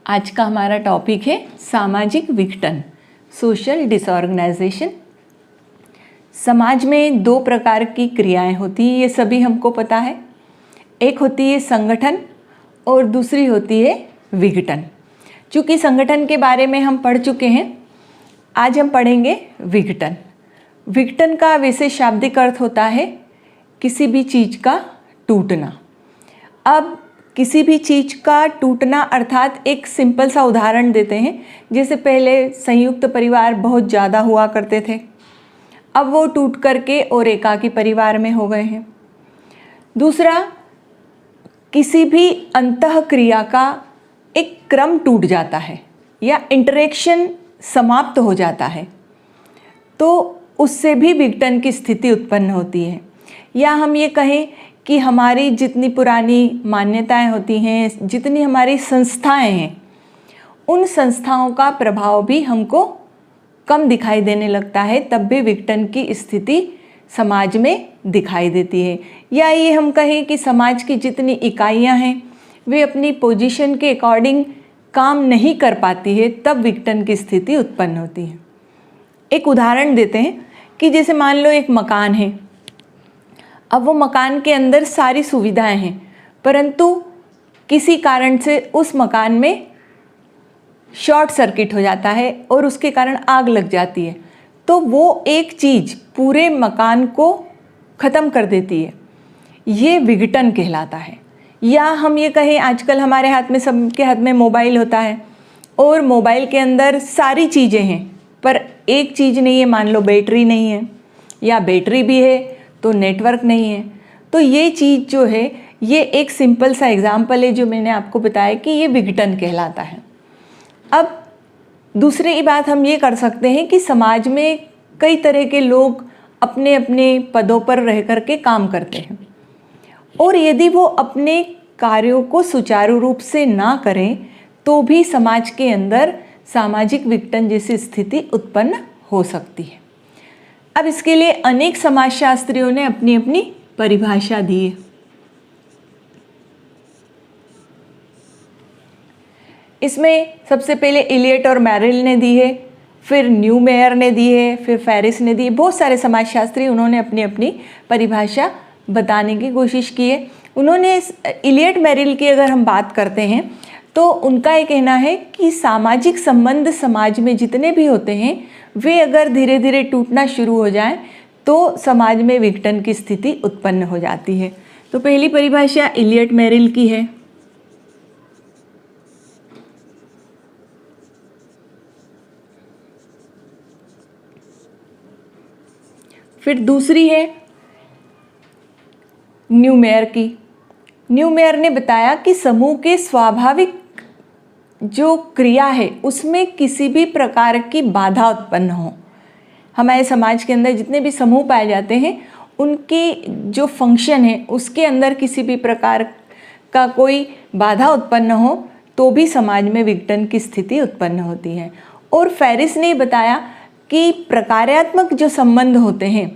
आज का हमारा टॉपिक है सामाजिक विघटन, सोशल डिसऑर्गेनाइजेशन। समाज में दो प्रकार की क्रियाएं होती हैं, ये सभी हमको पता है। एक होती है संगठन और दूसरी होती है विघटन। चूँकि संगठन के बारे में हम पढ़ चुके हैं, आज हम पढ़ेंगे विघटन। विघटन का वैसे शाब्दिक अर्थ होता है किसी भी चीज़ का टूटना। अब किसी भी चीज़ का टूटना अर्थात एक सिंपल सा उदाहरण देते हैं। जैसे पहले संयुक्त परिवार बहुत ज़्यादा हुआ करते थे, अब वो टूट करके और एकाकी परिवार में हो गए हैं। दूसरा, किसी भी अंतःक्रिया का एक क्रम टूट जाता है या इंटरेक्शन समाप्त हो जाता है, तो उससे भी विघटन की स्थिति उत्पन्न होती है। या हम ये कहें कि हमारी जितनी पुरानी मान्यताएं होती हैं, जितनी हमारी संस्थाएं हैं, उन संस्थाओं का प्रभाव भी हमको कम दिखाई देने लगता है, तब भी विघटन की स्थिति समाज में दिखाई देती है। या ये हम कहें कि समाज की जितनी इकाइयां हैं वे अपनी पोजीशन के अकॉर्डिंग काम नहीं कर पाती है, तब विघटन की स्थिति उत्पन्न होती है। एक उदाहरण देते हैं कि जैसे मान लो एक मकान है। अब वो मकान के अंदर सारी सुविधाएं हैं, परंतु किसी कारण से उस मकान में शॉर्ट सर्किट हो जाता है और उसके कारण आग लग जाती है, तो वो एक चीज़ पूरे मकान को ख़त्म कर देती है। ये विघटन कहलाता है। या हम ये कहें, आजकल हमारे हाथ में, सबके हाथ में मोबाइल होता है और मोबाइल के अंदर सारी चीज़ें हैं, पर एक चीज़ नहीं है, मान लो बैटरी नहीं है, या बैटरी भी है तो नेटवर्क नहीं है। तो ये चीज़ जो है, ये एक सिंपल सा एग्जाम्पल है जो मैंने आपको बताया कि ये विघटन कहलाता है। अब दूसरी बात हम ये कर सकते हैं कि समाज में कई तरह के लोग अपने अपने पदों पर रह कर के काम करते हैं, और यदि वो अपने कार्यों को सुचारू रूप से ना करें तो भी समाज के अंदर सामाजिक विघटन जैसी स्थिति उत्पन्न हो सकती है। अब इसके लिए अनेक समाजशास्त्रियों ने अपनी अपनी परिभाषा दी है। इसमें सबसे पहले इलियट और मैरिल ने दी है, फिर न्यूमेयर ने दी है, फिर फेरिस ने दी है। बहुत सारे समाजशास्त्री उन्होंने अपनी अपनी परिभाषा बताने की कोशिश की है। उन्होंने इलियट मैरिल की अगर हम बात करते हैं तो उनका ये कहना है कि सामाजिक संबंध समाज में जितने भी होते हैं वे अगर धीरे धीरे टूटना शुरू हो जाएं तो समाज में विघटन की स्थिति उत्पन्न हो जाती है। तो पहली परिभाषा इलियट मैरिल की है। फिर दूसरी है न्यूमेयर की। न्यूमेयर ने बताया कि समूह के स्वाभाविक जो क्रिया है उसमें किसी भी प्रकार की बाधा उत्पन्न हो। हमारे समाज के अंदर जितने भी समूह पाए जाते हैं उनकी जो फंक्शन है उसके अंदर किसी भी प्रकार का कोई बाधा उत्पन्न हो तो भी समाज में विघटन की स्थिति उत्पन्न होती है। और फेरिस ने बताया कि प्रकार्यात्मक जो संबंध होते हैं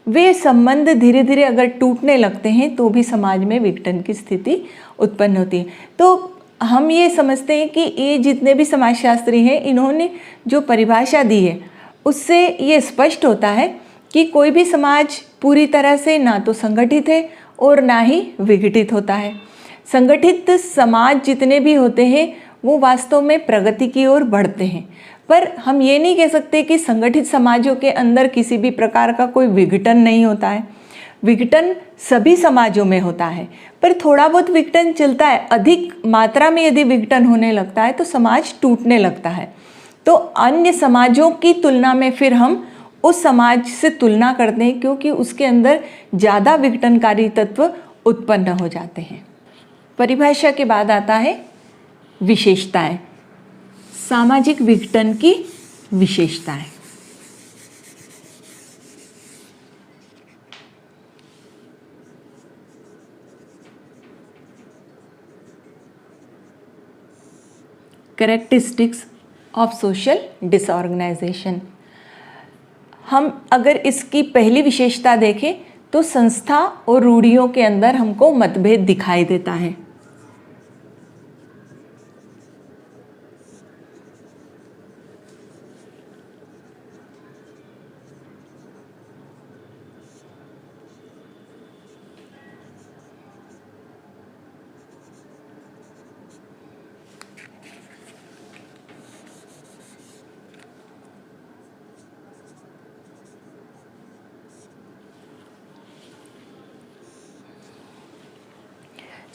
वे संबंध धीरे धीरे अगर टूटने लगते हैं तो भी समाज में विघटन की स्थिति उत्पन्न होती है। तो हम ये समझते हैं कि ये जितने भी समाजशास्त्री हैं इन्होंने जो परिभाषा दी है उससे ये स्पष्ट होता है कि कोई भी समाज पूरी तरह से ना तो संगठित है और ना ही विघटित होता है। संगठित समाज जितने भी होते हैं वो वास्तव में प्रगति की ओर बढ़ते हैं, पर हम ये नहीं कह सकते कि संगठित समाजों के अंदर किसी भी प्रकार का कोई विघटन नहीं होता है। विघटन सभी समाजों में होता है, पर थोड़ा बहुत विघटन चलता है। अधिक मात्रा में यदि विघटन होने लगता है तो समाज टूटने लगता है। तो अन्य समाजों की तुलना में फिर हम उस समाज से तुलना करते हैं क्योंकि उसके अंदर ज़्यादा विघटनकारी तत्व उत्पन्न हो जाते हैं। परिभाषा के बाद आता है विशेषताएं। सामाजिक विघटन की विशेषताएं। Characteristics of social disorganisation. हम अगर इसकी पहली विशेषता देखें तो संस्था और रूढ़ियों के अंदर हमको मतभेद दिखाई देता है।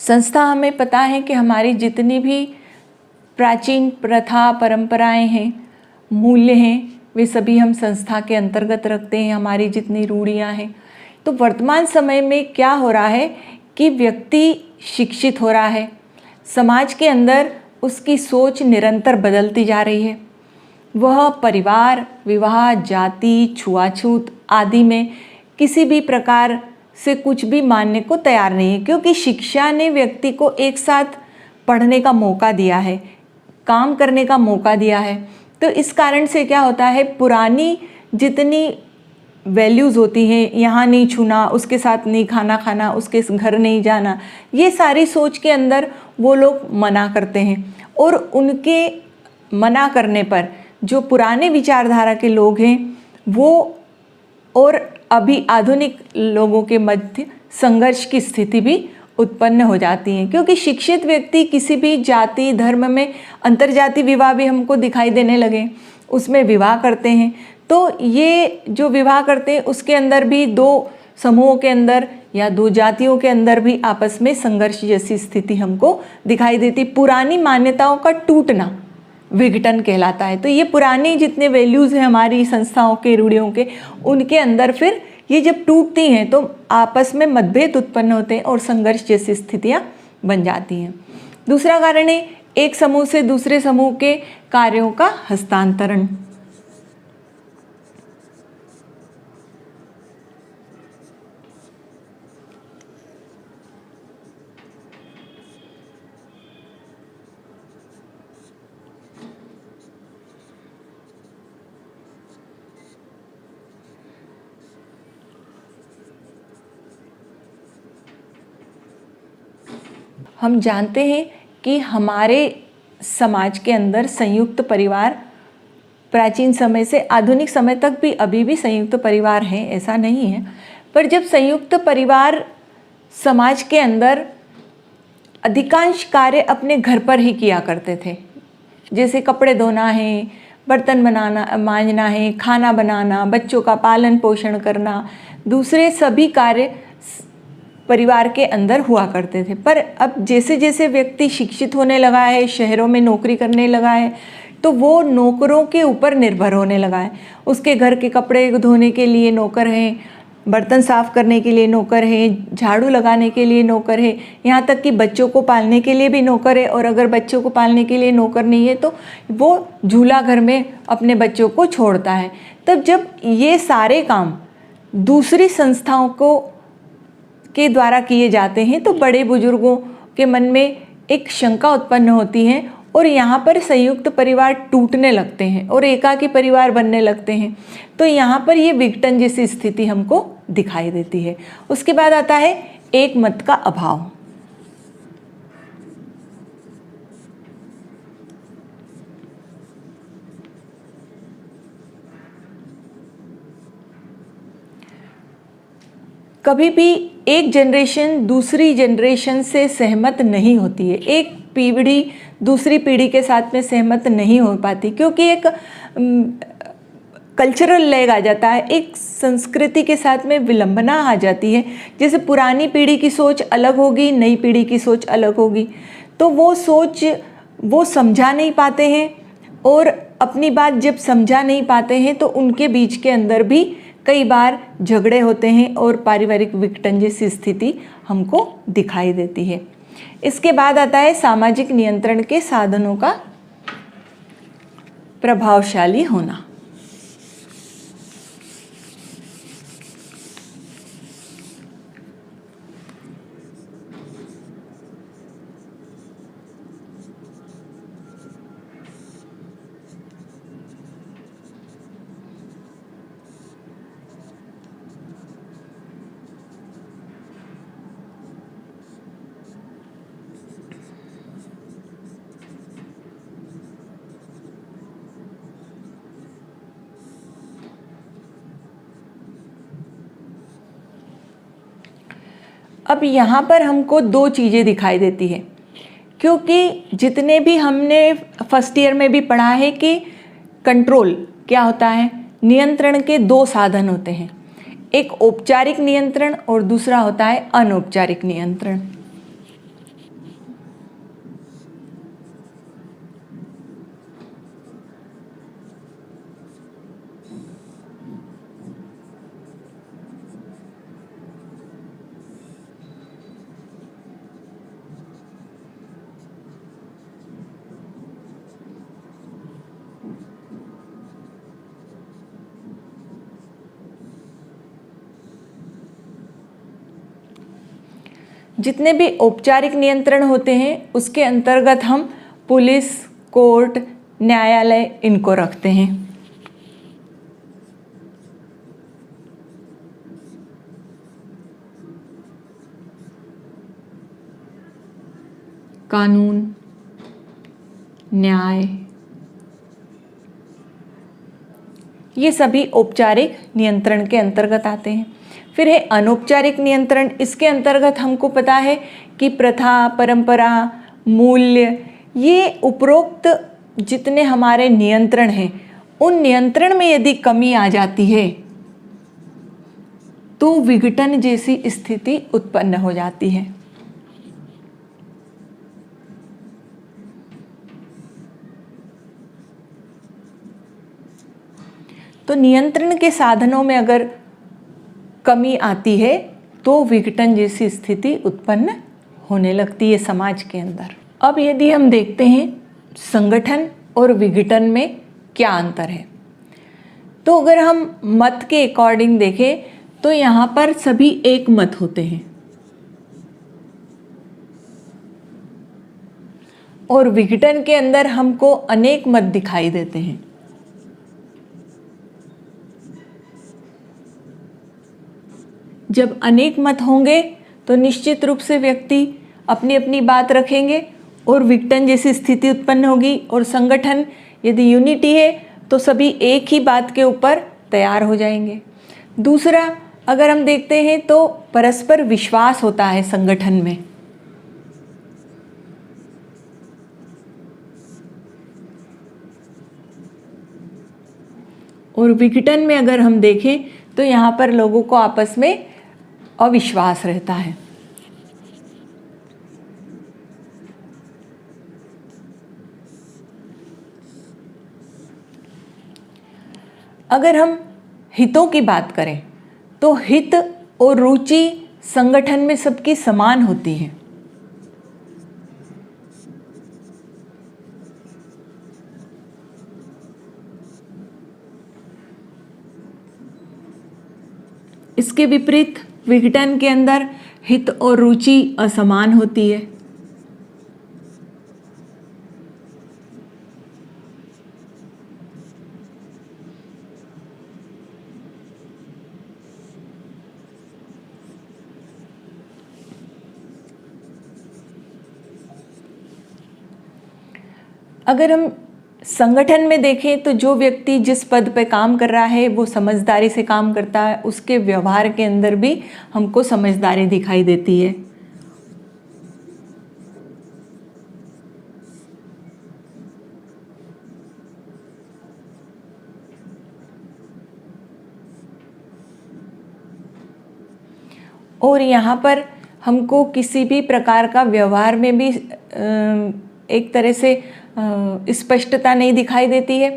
संस्था हमें पता है कि हमारी जितनी भी प्राचीन प्रथा परंपराएं हैं, मूल्य हैं, वे सभी हम संस्था के अंतर्गत रखते हैं, हमारी जितनी रूढ़ियाँ हैं। तो वर्तमान समय में क्या हो रहा है कि व्यक्ति शिक्षित हो रहा है, समाज के अंदर उसकी सोच निरंतर बदलती जा रही है। वह परिवार, विवाह, जाति, छुआछूत आदि में किसी भी प्रकार से कुछ भी मानने को तैयार नहीं है, क्योंकि शिक्षा ने व्यक्ति को एक साथ पढ़ने का मौका दिया है, काम करने का मौका दिया है। तो इस कारण से क्या होता है, पुरानी जितनी वैल्यूज़ होती हैं, यहाँ नहीं छूना, उसके साथ नहीं खाना खाना, उसके घर नहीं जाना, ये सारी सोच के अंदर वो लोग मना करते हैं। और उनके मना करने पर जो पुराने विचारधारा के लोग हैं वो और अभी आधुनिक लोगों के मध्य संघर्ष की स्थिति भी उत्पन्न हो जाती है, क्योंकि शिक्षित व्यक्ति किसी भी जाति धर्म में अंतर्जातीय विवाह भी हमको दिखाई देने लगे, उसमें विवाह करते हैं। तो ये जो विवाह करते हैं उसके अंदर भी दो समूहों के अंदर या दो जातियों के अंदर भी आपस में संघर्ष जैसी स्थिति हमको दिखाई देती। पुरानी मान्यताओं का टूटना विघटन कहलाता है। तो ये पुरानी जितने वैल्यूज़ हैं हमारी संस्थाओं के, रूढ़ियों के, उनके अंदर फिर ये जब टूटती हैं तो आपस में मतभेद उत्पन्न होते हैं और संघर्ष जैसी स्थितियाँ बन जाती हैं। दूसरा कारण है एक समूह से दूसरे समूह के कार्यों का हस्तांतरण। हम जानते हैं कि हमारे समाज के अंदर संयुक्त परिवार प्राचीन समय से आधुनिक समय तक भी अभी भी संयुक्त परिवार हैं, ऐसा नहीं है। पर जब संयुक्त परिवार समाज के अंदर अधिकांश कार्य अपने घर पर ही किया करते थे, जैसे कपड़े धोना है, बर्तन बनाना मांजना है, खाना बनाना, बच्चों का पालन पोषण करना, दूसरे सभी कार्य परिवार के अंदर हुआ करते थे। पर अब जैसे जैसे व्यक्ति शिक्षित होने लगा है, शहरों में नौकरी करने लगा है, तो वो नौकरों के ऊपर निर्भर होने लगा है। उसके घर के कपड़े धोने के लिए नौकर हैं, बर्तन साफ करने के लिए नौकर हैं, झाड़ू लगाने के लिए नौकर है, यहाँ तक कि बच्चों को पालने के लिए भी नौकर है। और अगर बच्चों को पालने के लिए नौकर नहीं है तो वो झूला घर में अपने बच्चों को छोड़ता है। तब जब ये सारे काम दूसरी संस्थाओं के द्वारा किए जाते हैं तो बड़े बुजुर्गों के मन में एक शंका उत्पन्न होती है और यहाँ पर संयुक्त परिवार टूटने लगते हैं और एकाकी परिवार बनने लगते हैं। तो यहाँ पर ये विघटन जैसी स्थिति हमको दिखाई देती है। उसके बाद आता है एक मत का अभाव। कभी भी एक जनरेशन दूसरी जनरेशन से सहमत नहीं होती है, एक पीढ़ी दूसरी पीढ़ी के साथ में सहमत नहीं हो पाती, क्योंकि एक कल्चरल लैग आ जाता है, एक संस्कृति के साथ में विलंबना आ जाती है। जैसे पुरानी पीढ़ी की सोच अलग होगी, नई पीढ़ी की सोच अलग होगी, तो वो सोच वो समझा नहीं पाते हैं और अपनी बात जब समझा नहीं पाते हैं तो उनके बीच के अंदर भी कई बार झगड़े होते हैं और पारिवारिक विघटन जैसी स्थिति हमको दिखाई देती है। इसके बाद आता है सामाजिक नियंत्रण के साधनों का प्रभावशाली होना। अब यहाँ पर हमको दो चीज़ें दिखाई देती है, क्योंकि जितने भी हमने फर्स्ट ईयर में भी पढ़ा है कि कंट्रोल क्या होता है, नियंत्रण के दो साधन होते हैं, एक औपचारिक नियंत्रण और दूसरा होता है अनौपचारिक नियंत्रण। जितने भी औपचारिक नियंत्रण होते हैं उसके अंतर्गत हम पुलिस, कोर्ट, न्यायालय इनको रखते हैं। कानून, न्याय, ये सभी औपचारिक नियंत्रण के अंतर्गत आते हैं। फिर है अनौपचारिक नियंत्रण। इसके अंतर्गत हमको पता है कि प्रथा, परंपरा, मूल्य, ये उपरोक्त जितने हमारे नियंत्रण हैं उन नियंत्रण में यदि कमी आ जाती है तो विघटन जैसी स्थिति उत्पन्न हो जाती है। तो नियंत्रण के साधनों में अगर कमी आती है तो विघटन जैसी स्थिति उत्पन्न होने लगती है समाज के अंदर। अब यदि हम देखते हैं संगठन और विघटन में क्या अंतर है, तो अगर हम मत के अकॉर्डिंग देखें तो यहाँ पर सभी एक मत होते हैं और विघटन के अंदर हमको अनेक मत दिखाई देते हैं। जब अनेक मत होंगे तो निश्चित रूप से व्यक्ति अपनी अपनी बात रखेंगे और विघटन जैसी स्थिति उत्पन्न होगी। और संगठन यदि यूनिटी है तो सभी एक ही बात के ऊपर तैयार हो जाएंगे। दूसरा, अगर हम देखते हैं तो परस्पर विश्वास होता है संगठन में। और विघटन में अगर हम देखें तो यहाँ पर लोगों को आपस में अविश्वास रहता है। अगर हम हितों की बात करें तो हित और रुचि संगठन में सबकी समान होती है। इसके विपरीत विघटन के अंदर हित और रुचि असमान होती है। अगर हम संगठन में देखें तो जो व्यक्ति जिस पद पे काम कर रहा है वो समझदारी से काम करता है, उसके व्यवहार के अंदर भी हमको समझदारी दिखाई देती है। और यहाँ पर हमको किसी भी प्रकार का व्यवहार में भी एक तरह से स्पष्टता नहीं दिखाई देती है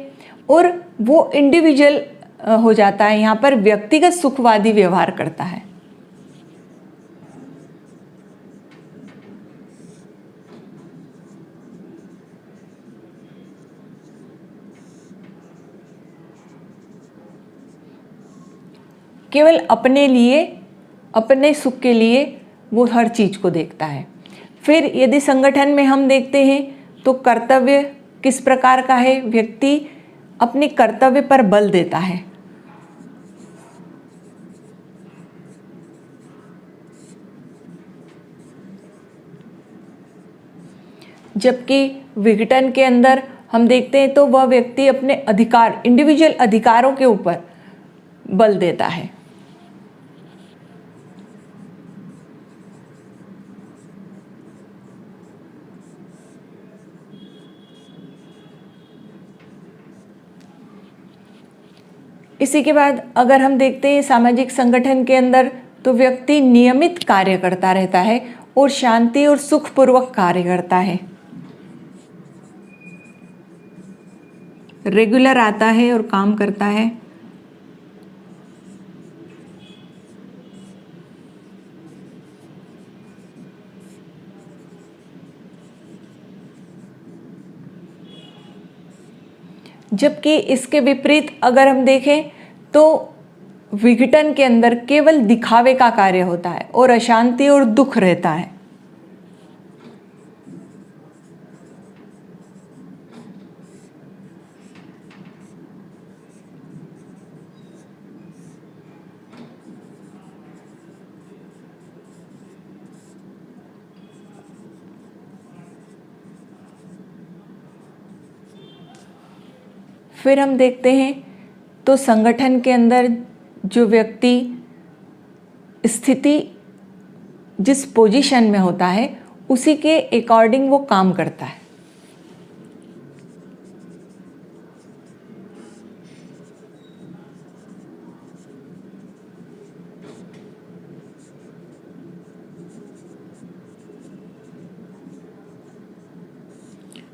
और वो इंडिविजुअल हो जाता है। यहाँ पर व्यक्तिगत सुखवादी व्यवहार करता है। केवल अपने लिए, अपने सुख के लिए वो हर चीज को देखता है। फिर यदि संगठन में हम देखते हैं तो कर्तव्य किस प्रकार का है, व्यक्ति अपने कर्तव्य पर बल देता है। जबकि विघटन के अंदर हम देखते हैं तो वह व्यक्ति अपने अधिकार, इंडिविजुअल अधिकारों के ऊपर बल देता है। इसी के बाद अगर हम देखते हैं सामाजिक संगठन के अंदर तो व्यक्ति नियमित कार्य करता रहता है और शांति और सुखपूर्वक कार्य करता है, रेगुलर आता है और काम करता है। जबकि इसके विपरीत अगर हम देखें तो विघटन के अंदर केवल दिखावे का कार्य होता है और अशांति और दुख रहता है। फिर हम देखते हैं तो संगठन के अंदर जो व्यक्ति स्थिति जिस पोजीशन में होता है उसी के अकॉर्डिंग वो काम करता है।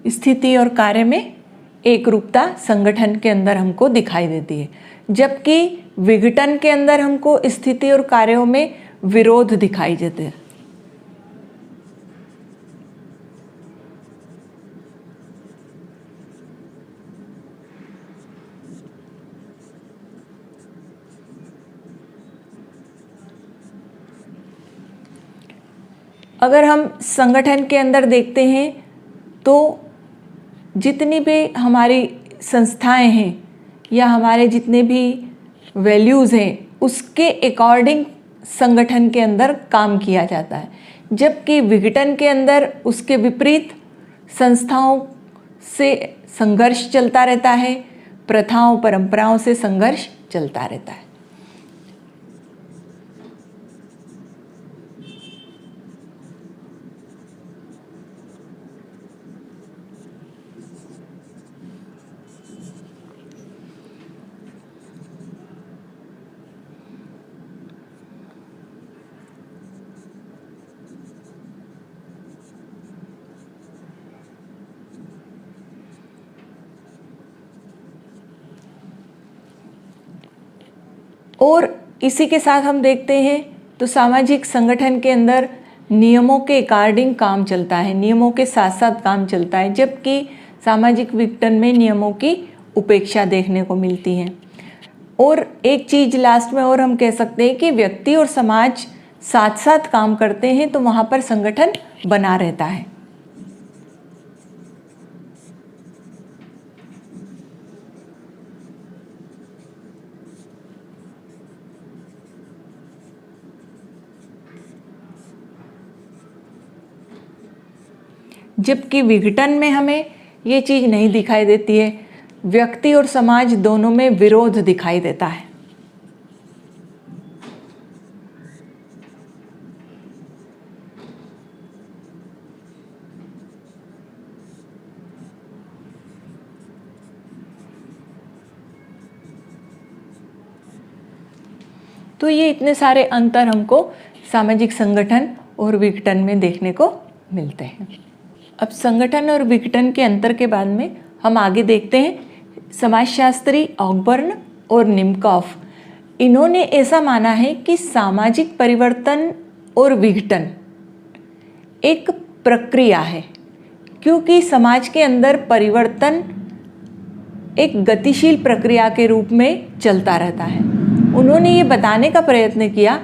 स्थिति और कार्य में एक रूपता संगठन के अंदर हमको दिखाई देती है, जबकि विघटन के अंदर हमको स्थिति और कार्यों में विरोध दिखाई देते हैं। अगर हम संगठन के अंदर देखते हैं तो जितनी भी हमारी संस्थाएं हैं या हमारे जितने भी वैल्यूज़ हैं उसके अकॉर्डिंग संगठन के अंदर काम किया जाता है, जबकि विघटन के अंदर उसके विपरीत संस्थाओं से संघर्ष चलता रहता है, प्रथाओं परंपराओं से संघर्ष चलता रहता है। और इसी के साथ हम देखते हैं तो सामाजिक संगठन के अंदर नियमों के अकॉर्डिंग काम चलता है, नियमों के साथ साथ काम चलता है, जबकि सामाजिक विघटन में नियमों की उपेक्षा देखने को मिलती है। और एक चीज़ लास्ट में और हम कह सकते हैं कि व्यक्ति और समाज साथ साथ काम करते हैं तो वहाँ पर संगठन बना रहता है। जबकि विघटन में हमें ये चीज़ नहीं दिखाई देती है, व्यक्ति और समाज दोनों में विरोध दिखाई देता है। तो ये इतने सारे अंतर हमको सामाजिक संगठन और विघटन में देखने को मिलते हैं। अब संगठन और विघटन के अंतर के बाद में हम आगे देखते हैं समाजशास्त्री ऑकबर्न और निमकॉफ। इन्होंने ऐसा माना है कि सामाजिक परिवर्तन और विघटन एक प्रक्रिया है, क्योंकि समाज के अंदर परिवर्तन एक गतिशील प्रक्रिया के रूप में चलता रहता है। उन्होंने ये बताने का प्रयत्न किया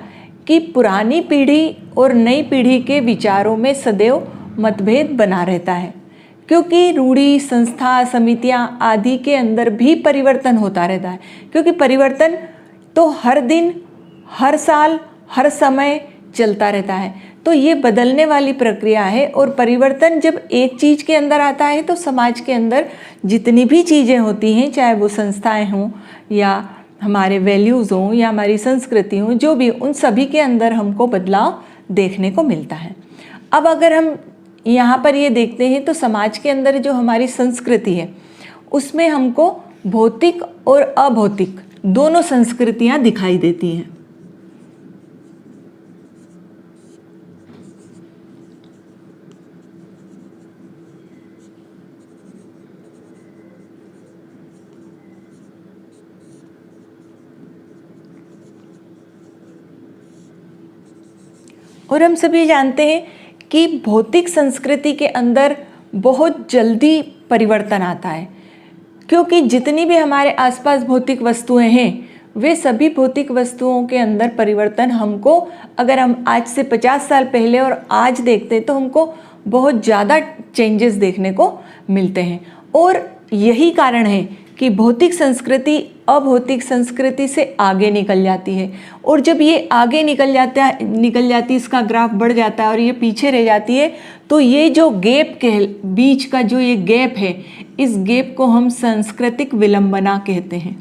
कि पुरानी पीढ़ी और नई पीढ़ी के विचारों में सदैव मतभेद बना रहता है, क्योंकि रूढ़ि, संस्था, समितियां आदि के अंदर भी परिवर्तन होता रहता है, क्योंकि परिवर्तन तो हर दिन, हर साल, हर समय चलता रहता है। तो ये बदलने वाली प्रक्रिया है और परिवर्तन जब एक चीज़ के अंदर आता है तो समाज के अंदर जितनी भी चीज़ें होती हैं, चाहे वो संस्थाएं हों या हमारे वैल्यूज़ हों या हमारी संस्कृति हों, जो भी, उन सभी के अंदर हमको बदलाव देखने को मिलता है। अब अगर हम यहाँ पर ये देखते हैं तो समाज के अंदर जो हमारी संस्कृति है उसमें हमको भौतिक और अभौतिक दोनों संस्कृतियाँ दिखाई देती हैं। और हम सभी जानते हैं कि भौतिक संस्कृति के अंदर बहुत जल्दी परिवर्तन आता है, क्योंकि जितनी भी हमारे आसपास भौतिक वस्तुएं हैं वे सभी भौतिक वस्तुओं के अंदर परिवर्तन हमको, अगर हम आज से 50 साल पहले और आज देखते हैं तो हमको बहुत ज़्यादा चेंजेस देखने को मिलते हैं। और यही कारण है कि भौतिक संस्कृति अभौतिक संस्कृति से आगे निकल जाती है, और जब ये आगे निकल जाती इसका ग्राफ बढ़ जाता है और ये पीछे रह जाती है, तो ये जो गैप के बीच का जो ये गैप है, इस गैप को हम सांस्कृतिक विलंबना कहते हैं।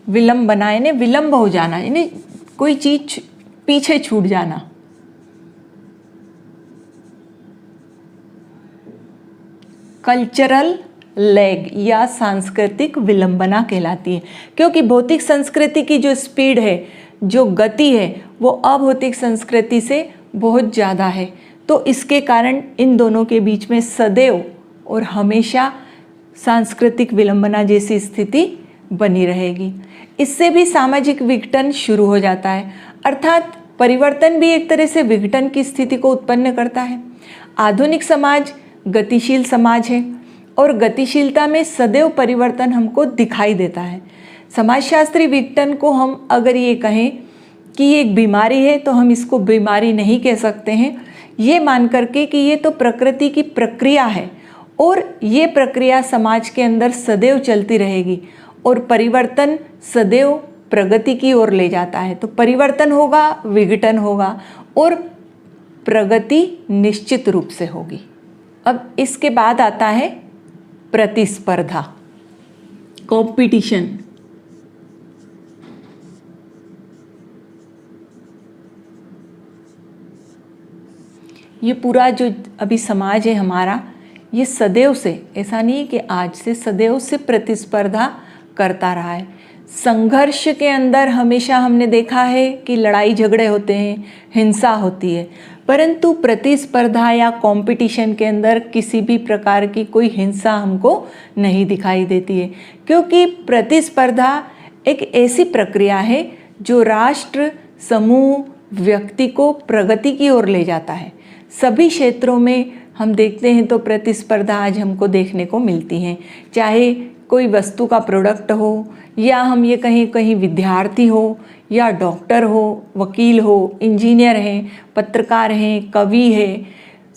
विलंबना यानी विलंब हो जाना, यानी कोई चीज पीछे छूट जाना। कल्चरल लैग या सांस्कृतिक विलंबना कहलाती है, क्योंकि भौतिक संस्कृति की जो स्पीड है, जो गति है, वो अभौतिक संस्कृति से बहुत ज़्यादा है। तो इसके कारण इन दोनों के बीच में सदैव और हमेशा सांस्कृतिक विलंबना जैसी स्थिति बनी रहेगी। इससे भी सामाजिक विघटन शुरू हो जाता है, अर्थात परिवर्तन भी एक तरह से विघटन की स्थिति को उत्पन्न करता है। आधुनिक समाज गतिशील समाज है और गतिशीलता में सदैव परिवर्तन हमको दिखाई देता है। समाजशास्त्री विघटन को हम अगर ये कहें कि ये एक बीमारी है, तो हम इसको बीमारी नहीं कह सकते हैं, ये मान करके कि ये तो प्रकृति की प्रक्रिया है और ये प्रक्रिया समाज के अंदर सदैव चलती रहेगी और परिवर्तन सदैव प्रगति की ओर ले जाता है। तो परिवर्तन होगा, विघटन होगा और प्रगति निश्चित रूप से होगी। अब इसके बाद आता है प्रतिस्पर्धा, कंपटीशन। ये पूरा जो अभी समाज है हमारा, ये सदैव से, ऐसा नहीं है कि आज से, सदैव से प्रतिस्पर्धा करता रहा है। संघर्ष के अंदर हमेशा हमने देखा है कि लड़ाई झगड़े होते हैं, हिंसा होती है, परंतु प्रतिस्पर्धा या कंपटीशन के अंदर किसी भी प्रकार की कोई हिंसा हमको नहीं दिखाई देती है, क्योंकि प्रतिस्पर्धा एक ऐसी प्रक्रिया है जो राष्ट्र, समूह, व्यक्ति को प्रगति की ओर ले जाता है। सभी क्षेत्रों में हम देखते हैं तो प्रतिस्पर्धा आज हमको देखने को मिलती है, चाहे कोई वस्तु का प्रोडक्ट हो, या हम ये कहीं विद्यार्थी हो, या डॉक्टर हो, वकील हो, इंजीनियर हैं, पत्रकार हैं, कवि हैं,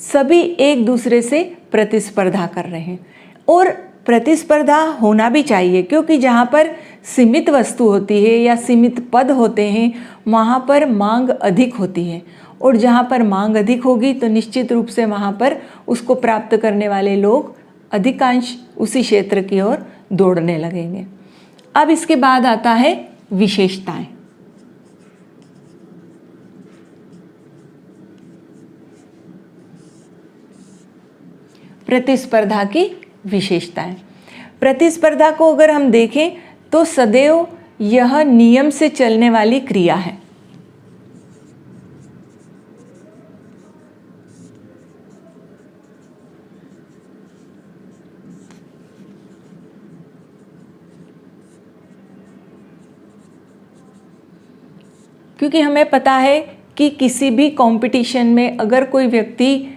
सभी एक दूसरे से प्रतिस्पर्धा कर रहे हैं। और प्रतिस्पर्धा होना भी चाहिए, क्योंकि जहाँ पर सीमित वस्तु होती है या सीमित पद होते हैं, वहाँ पर मांग अधिक होती है, और जहाँ पर मांग अधिक होगी तो निश्चित रूप से वहाँ पर उसको प्राप्त करने वाले लोग अधिकांश उसी क्षेत्र की ओर दौड़ने लगेंगे। अब इसके बाद आता है विशेषताएं। प्रतिस्पर्धा की विशेषताएं। प्रतिस्पर्धा को अगर हम देखें तो सदैव यह नियम से चलने वाली क्रिया है। क्योंकि हमें पता है कि किसी भी कंपटीशन में अगर कोई व्यक्ति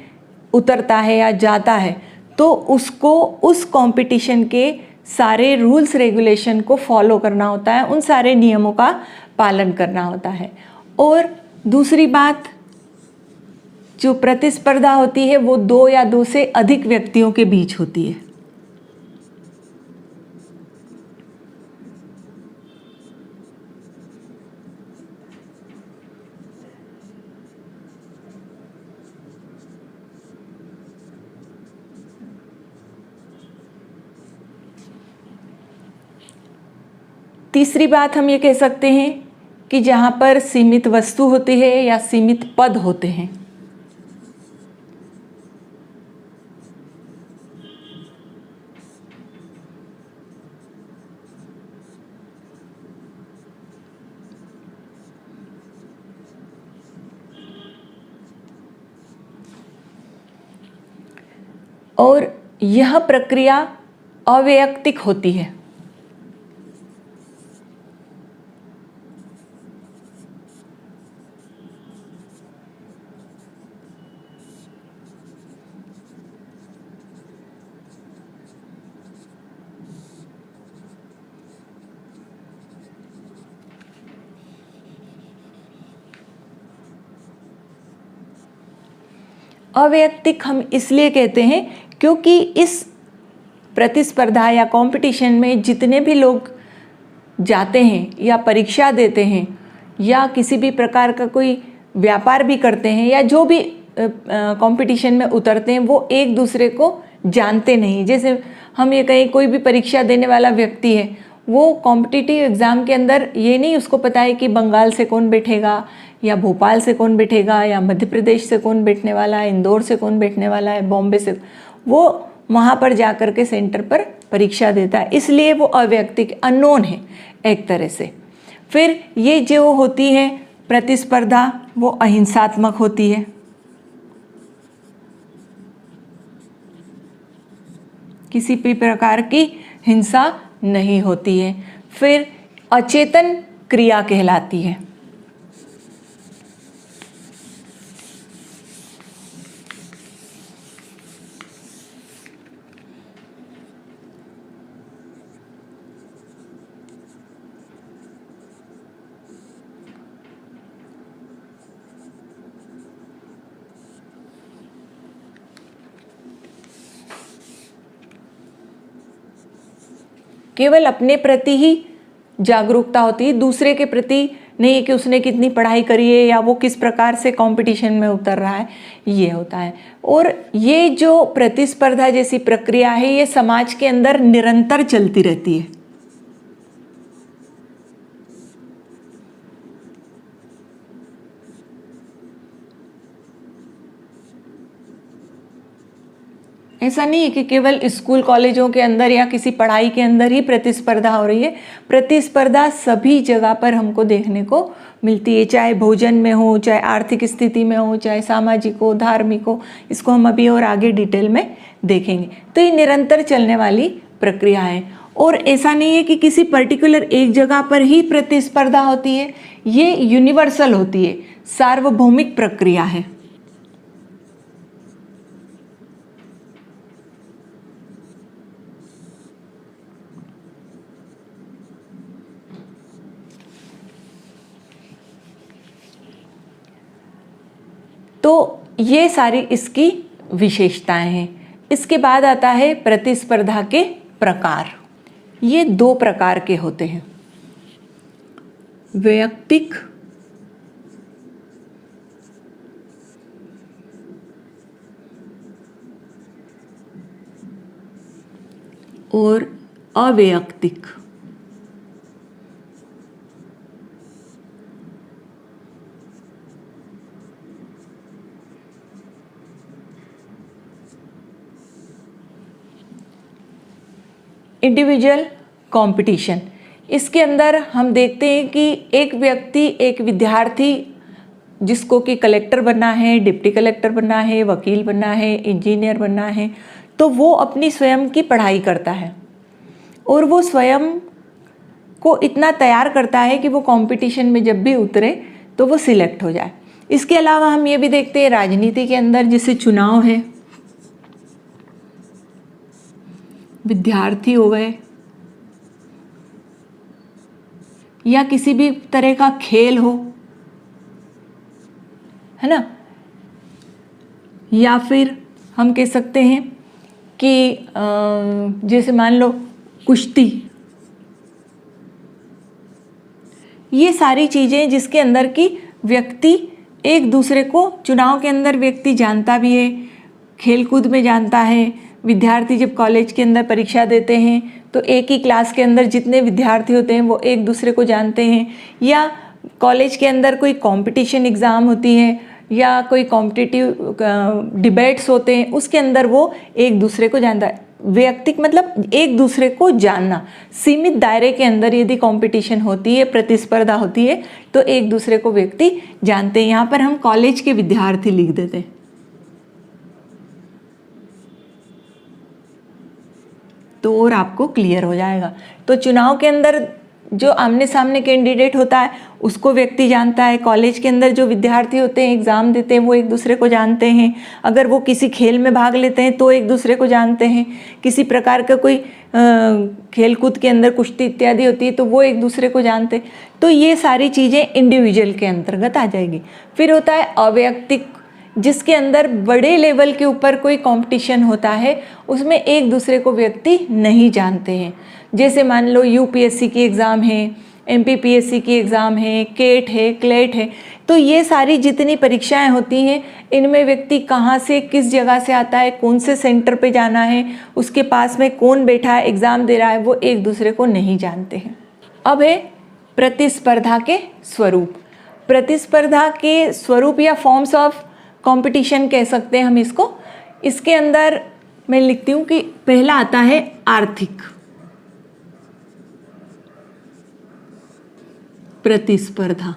उतरता है या जाता है तो उसको उस कंपटीशन के सारे रूल्स रेगुलेशन को फॉलो करना होता है, उन सारे नियमों का पालन करना होता है। और दूसरी बात, जो प्रतिस्पर्धा होती है वो दो या दो से अधिक व्यक्तियों के बीच होती है। तीसरी बात हम ये कह सकते हैं कि जहाँ पर सीमित वस्तु होती है या सीमित पद होते हैं। और यह प्रक्रिया अवैयक्तिक होती है, अवैयक्तिक हम इसलिए कहते हैं क्योंकि इस प्रतिस्पर्धा या कंपटीशन में जितने भी लोग जाते हैं या परीक्षा देते हैं या किसी भी प्रकार का कोई व्यापार भी करते हैं या जो भी कंपटीशन में उतरते हैं, वो एक दूसरे को जानते नहीं। जैसे हम ये कहें कोई भी परीक्षा देने वाला व्यक्ति है, वो कॉम्पिटिटिव एग्ज़ाम के अंदर ये नहीं उसको पता है कि बंगाल से कौन बैठेगा या भोपाल से कौन बैठेगा या मध्य प्रदेश से कौन बैठने वाला है, इंदौर से कौन बैठने वाला है, बॉम्बे से। वो वहाँ पर जा कर के सेंटर पर परीक्षा देता है, इसलिए वो अवैयक्तिक अननोन है एक तरह से। फिर ये जो होती है प्रतिस्पर्धा, वो अहिंसात्मक होती है, किसी भी प्रकार की हिंसा नहीं होती है। फिर अचेतन क्रिया कहलाती है। केवल अपने प्रति ही जागरूकता होती है, दूसरे के प्रति नहीं कि उसने कितनी पढ़ाई करी है या वो किस प्रकार से कंपटीशन में उतर रहा है, ये होता है। और ये जो प्रतिस्पर्धा जैसी प्रक्रिया है, ये समाज के अंदर निरंतर चलती रहती है। ऐसा नहीं है कि केवल स्कूल कॉलेजों के अंदर या किसी पढ़ाई के अंदर ही प्रतिस्पर्धा हो रही है। प्रतिस्पर्धा सभी जगह पर हमको देखने को मिलती है, चाहे भोजन में हो, चाहे आर्थिक स्थिति में हो, चाहे सामाजिक हो, धार्मिक हो। इसको हम अभी और आगे डिटेल में देखेंगे। तो ये निरंतर चलने वाली प्रक्रिया है और ऐसा नहीं है कि किसी पर्टिकुलर एक जगह पर ही प्रतिस्पर्धा होती है, ये यूनिवर्सल होती है, सार्वभौमिक प्रक्रिया है। तो ये सारी इसकी विशेषताएं हैं। इसके बाद आता है प्रतिस्पर्धा के प्रकार। ये दो प्रकार के होते हैं, वैयक्तिक और अवैयक्तिक। इंडिविजुअल कंपटीशन, इसके अंदर हम देखते हैं कि एक व्यक्ति, एक विद्यार्थी जिसको कि कलेक्टर बनना है, डिप्टी कलेक्टर बनना है, वकील बनना है, इंजीनियर बनना है, तो वो अपनी स्वयं की पढ़ाई करता है और वो स्वयं को इतना तैयार करता है कि वो कंपटीशन में जब भी उतरे तो वो सिलेक्ट हो जाए। इसके अलावा हम ये भी देखते हैं राजनीति के अंदर, जैसे चुनाव है, विद्यार्थी हो गए या किसी भी तरह का खेल हो, है ना, या फिर हम कह सकते हैं कि जैसे मान लो कुश्ती, ये सारी चीज़ें जिसके अंदर की व्यक्ति एक दूसरे को, चुनाव के अंदर व्यक्ति जानता भी है, खेलकूद में जानता है। विद्यार्थी जब कॉलेज के अंदर परीक्षा देते हैं तो एक ही क्लास के अंदर जितने विद्यार्थी होते हैं वो एक दूसरे को जानते हैं, या कॉलेज के अंदर कोई कंपटीशन एग्ज़ाम होती है या कोई कॉम्पिटिटिव डिबेट्स होते हैं, उसके अंदर वो एक दूसरे को जानता है। व्यक्तिक मतलब एक दूसरे को जानना, सीमित दायरे के अंदर यदि कंपटीशन होती है, प्रतिस्पर्धा होती है, तो एक दूसरे को व्यक्ति जानते हैं। यहाँ पर हम कॉलेज के विद्यार्थी लिख देते हैं तो और आपको क्लियर हो जाएगा। तो चुनाव के अंदर जो आमने सामने कैंडिडेट होता है उसको व्यक्ति जानता है, कॉलेज के अंदर जो विद्यार्थी होते हैं एग्ज़ाम देते हैं वो एक दूसरे को जानते हैं, अगर वो किसी खेल में भाग लेते हैं तो एक दूसरे को जानते हैं, किसी प्रकार का कोई खेल कूद के अंदर कुश्ती इत्यादि होती है तो वो एक दूसरे को जानते हैं। तो ये सारी चीज़ें इंडिविजुअल के अंतर्गत आ जाएगी। फिर होता है अवैयक्तिक, जिसके अंदर बड़े लेवल के ऊपर कोई कंपटीशन होता है उसमें एक दूसरे को व्यक्ति नहीं जानते हैं। जैसे मान लो यूपीएससी की एग्ज़ाम है, एमपीपीएससी की एग्ज़ाम है, केट है, क्लेट है, तो ये सारी जितनी परीक्षाएं होती हैं इनमें व्यक्ति कहाँ से किस जगह से आता है, कौन से सेंटर पे जाना है, उसके पास में कौन बैठा है एग्ज़ाम दे रहा है, वो एक दूसरे को नहीं जानते हैं। अब है प्रतिस्पर्धा के स्वरूप। प्रतिस्पर्धा के स्वरूप या फॉर्म्स ऑफ कंपटीशन कह सकते हैं हम इसको। इसके अंदर मैं लिखती हूँ कि पहला आता है आर्थिक प्रतिस्पर्धा।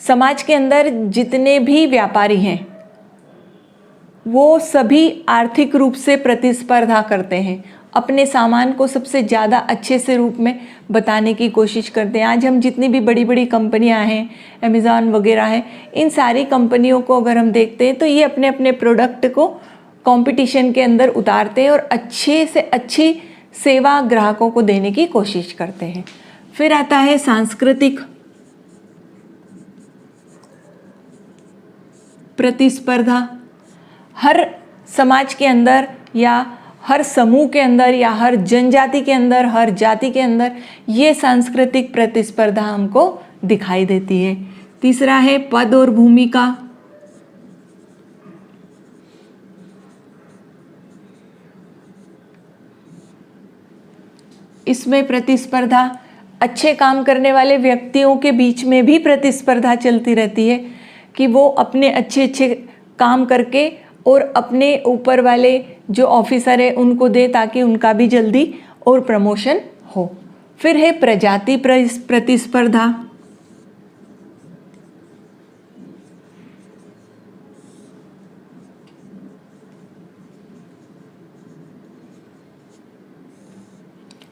समाज के अंदर जितने भी व्यापारी हैं वो सभी आर्थिक रूप से प्रतिस्पर्धा करते हैं, अपने सामान को सबसे ज़्यादा अच्छे से रूप में बताने की कोशिश करते हैं। आज हम जितनी भी बड़ी बड़ी कंपनियां हैं, अमेज़ॉन वगैरह हैं, इन सारी कंपनियों को अगर हम देखते हैं तो ये अपने अपने प्रोडक्ट को कंपटीशन के अंदर उतारते हैं और अच्छे से अच्छी सेवा ग्राहकों को देने की कोशिश करते हैं। फिर आता है सांस्कृतिक प्रतिस्पर्धा। हर समाज के अंदर या हर समूह के अंदर या हर जनजाति के अंदर, हर जाति के अंदर ये सांस्कृतिक प्रतिस्पर्धा हमको दिखाई देती है। तीसरा है पद और भूमिका। इसमें प्रतिस्पर्धा अच्छे काम करने वाले व्यक्तियों के बीच में भी प्रतिस्पर्धा चलती रहती है कि वो अपने अच्छे अच्छे काम करके और अपने ऊपर वाले जो ऑफिसर है उनको दे ताकि उनका भी जल्दी और प्रमोशन हो। फिर है प्रजाति प्रतिस्पर्धा।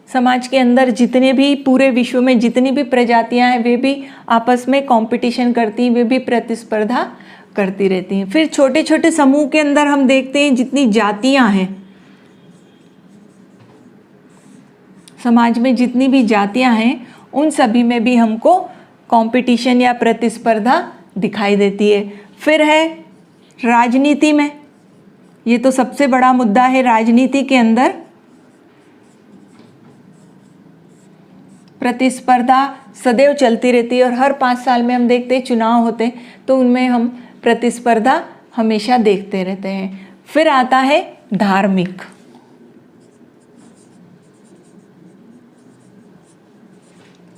समाज के अंदर जितने भी पूरे विश्व में जितनी भी प्रजातियां हैं वे भी आपस में कंपटीशन करती हैं, वे भी प्रतिस्पर्धा करती रहती हैं। फिर छोटे छोटे समूह के अंदर हम देखते हैं जितनी जातियां हैं, समाज में जितनी भी जातियां हैं उन सभी में भी हमको कंपटीशन या प्रतिस्पर्धा दिखाई देती है। फिर है राजनीति में, ये तो सबसे बड़ा मुद्दा है। राजनीति के अंदर प्रतिस्पर्धा सदैव चलती रहती है और हर 5 साल में हम देखते हैं चुनाव होते हैं तो उनमें हम प्रतिस्पर्धा हमेशा देखते रहते हैं। फिर आता है धार्मिक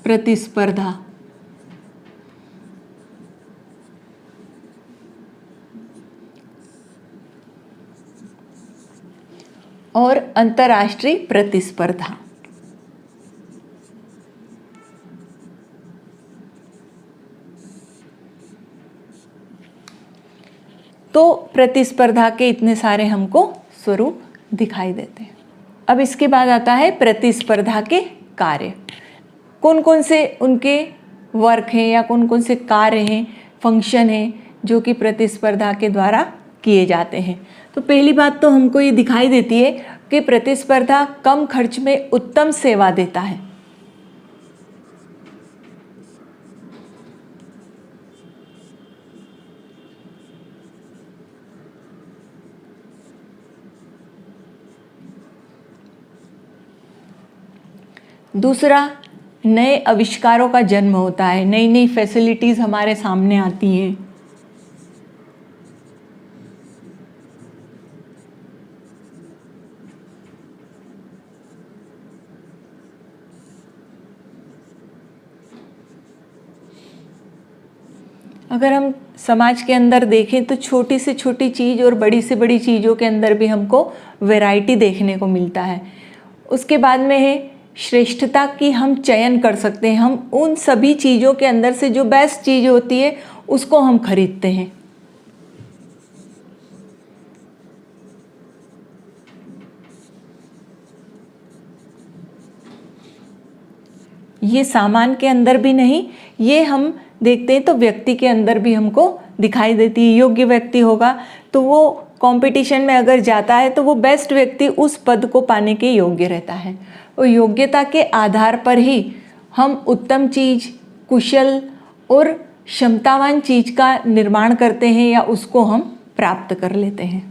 प्रतिस्पर्धा। और अंतर्राष्ट्रीय प्रतिस्पर्धा। तो प्रतिस्पर्धा के इतने सारे हमको स्वरूप दिखाई देते हैं। अब इसके बाद आता है प्रतिस्पर्धा के कार्य। कौन कौन से उनके वर्क हैं या कौन कौन से कार्य हैं, फंक्शन हैं जो कि प्रतिस्पर्धा के द्वारा किए जाते हैं। तो पहली बात तो हमको ये दिखाई देती है कि प्रतिस्पर्धा कम खर्च में उत्तम सेवा देता है। दूसरा, नए आविष्कारों का जन्म होता है, नई नई फैसिलिटीज़ हमारे सामने आती हैं। अगर हम समाज के अंदर देखें तो छोटी से छोटी चीज़ और बड़ी से बड़ी चीज़ों के अंदर भी हमको वैरायटी देखने को मिलता है। उसके बाद में है श्रेष्ठता की हम चयन कर सकते हैं। हम उन सभी चीज़ों के अंदर से जो बेस्ट चीज़ होती है उसको हम खरीदते हैं। ये सामान के अंदर भी नहीं, ये हम देखते हैं तो व्यक्ति के अंदर भी हमको दिखाई देती है। योग्य व्यक्ति होगा तो वो कंपटीशन में अगर जाता है तो वो बेस्ट व्यक्ति उस पद को पाने के योग्य रहता है। और योग्यता के आधार पर ही हम उत्तम चीज़, कुशल और क्षमतावान चीज का निर्माण करते हैं या उसको हम प्राप्त कर लेते हैं।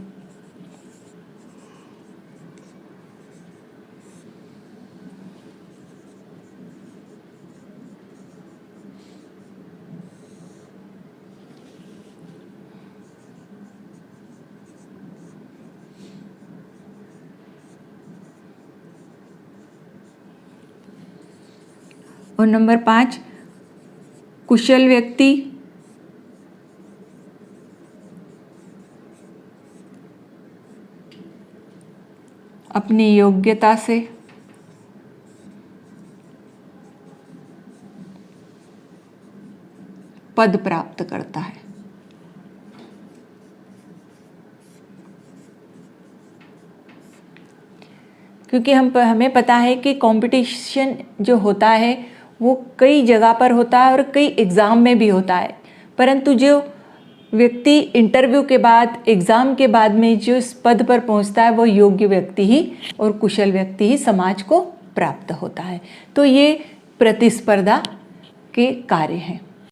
और नंबर 5, कुशल व्यक्ति अपनी योग्यता से पद प्राप्त करता है। क्योंकि हमें पता है कि कंपटीशन जो होता है वो कई जगह पर होता है और कई एग्ज़ाम में भी होता है, परंतु जो व्यक्ति इंटरव्यू के बाद, एग्ज़ाम के बाद में जो इस पद पर पहुंचता है वो योग्य व्यक्ति ही और कुशल व्यक्ति ही समाज को प्राप्त होता है। तो ये प्रतिस्पर्धा के कार्य हैं।